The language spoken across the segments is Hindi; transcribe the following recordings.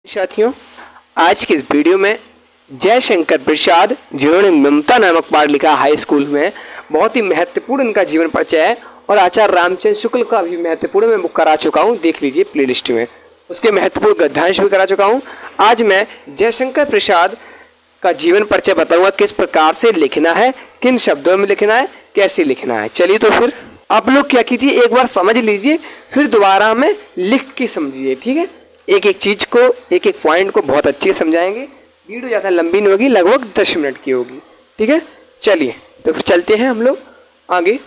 साथियों, आज के इस वीडियो में जयशंकर प्रसाद, जिन्होंने ममता नामक पाठ लिखा हाई स्कूल में, बहुत ही महत्वपूर्ण इनका जीवन परिचय है और आचार्य रामचंद्र शुक्ल का भी महत्वपूर्ण मैं बुक करा चुका हूं, देख लीजिए प्लेलिस्ट में। उसके महत्वपूर्ण गद्यांश भी करा चुका हूं। आज मैं जयशंकर प्रसाद का जीवन परिचय बताऊंगा, किस प्रकार से लिखना है, किन शब्दों में लिखना है, कैसे लिखना है। चलिए तो फिर आप लोग क्या कीजिए, एक बार समझ लीजिए, फिर दोबारा में लिख के समझिए। ठीक है, एक एक चीज को, एक एक पॉइंट को बहुत अच्छे से समझाएंगे। वीडियो ज़्यादा लंबी नहीं होगी, लगभग 10 मिनट की होगी। ठीक है, चलिए तो फिर चलते हैं हम लोग आगे।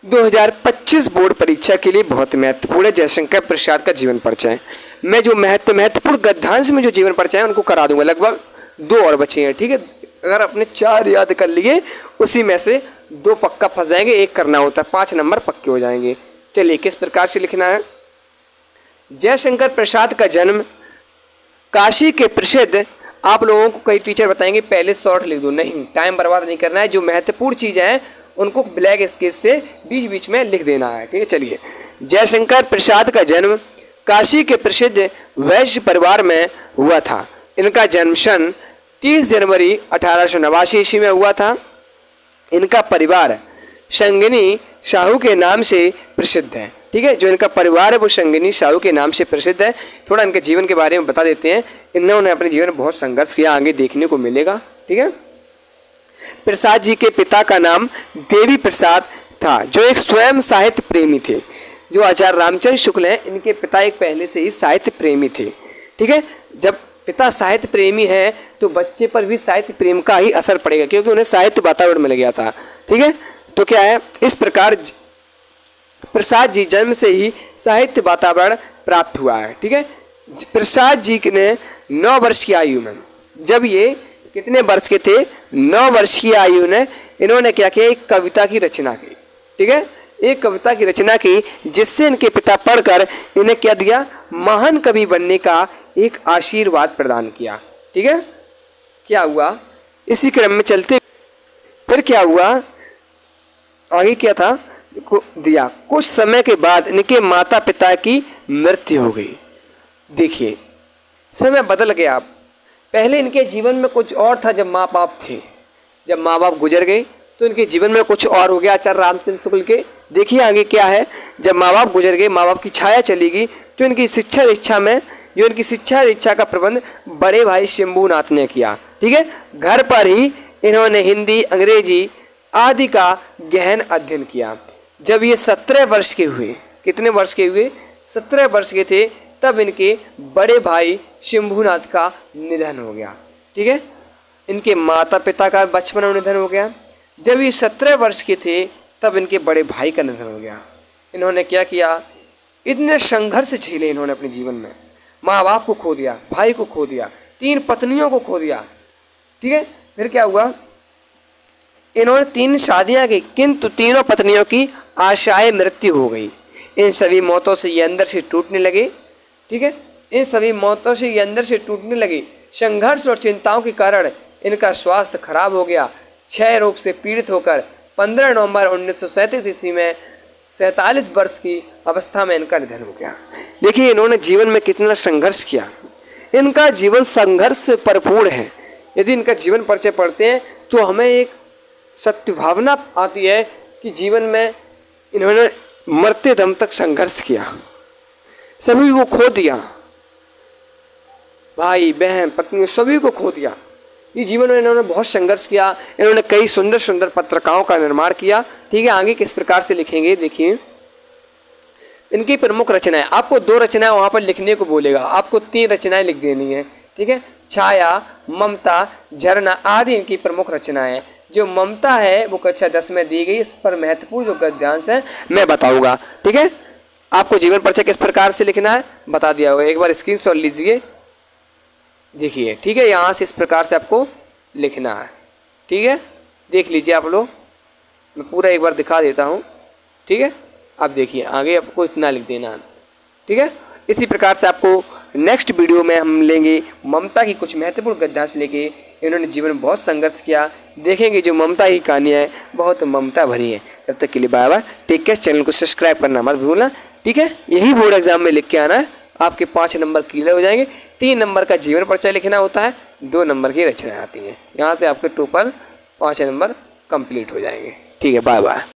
2025 बोर्ड परीक्षा के लिए बहुत महत्वपूर्ण है जयशंकर प्रसाद का जीवन परिचय। मैं जो महत्वपूर्ण गद्यांश में जो जीवन परिचय है उनको करा दूंगा, लगभग 2 और बचे हैं। ठीक है, अगर आपने 4 याद कर लिए, उसी में से 2 पक्का फंस जाएंगे, 1 करना होता है, 5 नंबर पक्के हो जाएंगे। चलिए किस प्रकार से लिखना है। जयशंकर प्रसाद का जन्म काशी के प्रसिद्ध, आप लोगों को कई टीचर बताएंगे पहले शॉर्ट लिख दो, नहीं, टाइम बर्बाद नहीं करना है। जो महत्वपूर्ण चीज़ें हैं उनको ब्लैक स्केच से बीच बीच में लिख देना है। ठीक है, चलिए। जयशंकर प्रसाद का जन्म काशी के प्रसिद्ध वैश्य परिवार में हुआ था। इनका जन्म सन 30 जनवरी 1889 ईस्वी में हुआ था। इनका परिवार संगिनी साहू के नाम से प्रसिद्ध है। ठीक है, जो इनका परिवार है वो संगिनी साहू के नाम से प्रसिद्ध है। थोड़ा इनके जीवन के बारे में बता देते हैं। इन्होंने अपने जीवन में बहुत संघर्ष किया, आगे देखने को मिलेगा। ठीक है, प्रसाद जी के पिता का नाम देवी प्रसाद था, जो एक स्वयं साहित्य प्रेमी थे। जो आचार्य रामचंद्र शुक्ल हैं, इनके पिता एक पहले से ही साहित्य प्रेमी थे। ठीक है, जब पिता साहित्य प्रेमी है तो बच्चे पर भी साहित्य प्रेम का ही असर पड़ेगा, क्योंकि उन्हें साहित्य वातावरण मिल गया था। ठीक है, तो क्या है, इस प्रकार प्रसाद जी जन्म से ही साहित्य वातावरण प्राप्त हुआ है। ठीक है, प्रसाद जी ने 9 वर्ष की आयु में, जब ये कितने वर्ष के थे, 9 वर्ष की आयु में इन्होंने क्या किया, एक कविता की रचना की। ठीक है, एक कविता की रचना की, जिससे इनके पिता पढ़कर इन्हें क्या दिया, महान कवि बनने का एक आशीर्वाद प्रदान किया। ठीक है, क्या हुआ, इसी क्रम में चलते फिर क्या हुआ, आगे क्या था को दिया। कुछ समय के बाद इनके माता पिता की मृत्यु हो गई। देखिए, समय बदल गया। पहले इनके जीवन में कुछ और था जब माँ बाप थे, जब माँ बाप गुजर गए तो इनके जीवन में कुछ और हो गया। आचार्य रामचंद्र शुक्ल के देखिए आगे क्या है, जब माँ बाप गुजर गए, माँ बाप की छाया चली गई, तो इनकी शिक्षा दीक्षा में, जो इनकी शिक्षा दीक्षा का प्रबंध बड़े भाई शंभूनाथ ने किया। ठीक है, घर पर ही इन्होंने हिंदी, अंग्रेजी आदि का गहन अध्ययन किया। जब ये 17 वर्ष के हुए, कितने वर्ष के हुए, 17 वर्ष के थे, तब इनके बड़े भाई शंभूनाथ का निधन हो गया। ठीक है, इनके माता पिता का बचपन में निधन हो गया। जब ये 17 वर्ष के थे तब इनके बड़े भाई का निधन हो गया। इन्होंने क्या किया, इतने संघर्ष झेले इन्होंने अपने जीवन में। माँ बाप को खो दिया, भाई को खो दिया, 3 पत्नियों को खो दिया। ठीक है, फिर क्या हुआ, इन्होंने 3 शादियां की, किंतु तीनों पत्नियों की आशाएं मृत्यु हो गई। इन सभी मौतों से ये अंदर से टूटने लगे। ठीक है, इन सभी मौतों से ये अंदर से टूटने लगे। संघर्ष और चिंताओं के कारण इनका स्वास्थ्य खराब हो गया। क्षय रोग से पीड़ित होकर 15 नवंबर 1937 ईस्वी में 47 वर्ष की अवस्था में इनका निधन हो गया। देखिए, इन्होंने जीवन में कितना संघर्ष किया। इनका जीवन संघर्ष से भरपूर है। यदि इनका जीवन परिचय पढ़ते हैं तो हमें एक सत्य भावना आती है कि जीवन में इन्होंने मरते दम तक संघर्ष किया, सभी को खो दिया, भाई बहन पत्नी सभी को खो दिया। ये जीवन में इन्होंने बहुत संघर्ष किया। इन्होंने कई सुंदर सुंदर पत्रिकाओं का निर्माण किया। ठीक है, आगे किस प्रकार से लिखेंगे, देखिए इनकी प्रमुख रचनाएं, आपको 2 रचनाएं वहां पर लिखने को बोलेगा, आपको 3 रचनाएं लिख देनी है। ठीक है, छाया, ममता, झरना आदि इनकी प्रमुख रचनाएं। जो ममता है वो कक्षा 10 में दी गई। इस पर महत्वपूर्ण जो गद्यांश है मैं बताऊंगा। ठीक है, आपको जीवन परिचय किस प्रकार से लिखना है बता दिया होगा, एक बार स्क्रीनशॉट लीजिए, देखिए। ठीक है, यहाँ से इस प्रकार से आपको लिखना है। ठीक है, देख लीजिए आप लोग, मैं पूरा एक बार दिखा देता हूँ। ठीक है, आप देखिए आगे आपको इतना लिख देना है। ठीक है, इसी प्रकार से आपको नेक्स्ट वीडियो में हम लेंगे ममता की कुछ महत्वपूर्ण गद्यांश लेके। इन्होंने जीवन में बहुत संघर्ष किया, देखेंगे जो ममता की कहानी है बहुत ममता भरी है। तब तक के लिए bye bye, take care. Channel को सब्सक्राइब करना मत भूलना। ठीक है, यही बोर्ड एग्जाम में लिख के आना है। आपके 5 नंबर क्लियर हो जाएंगे। 3 नंबर का जीवन परिचय लिखना होता है, 2 नंबर की रचनाएं आती हैं। यहाँ से आपके टोटल 5 नंबर कंप्लीट हो जाएंगे। ठीक है, बाय बाय।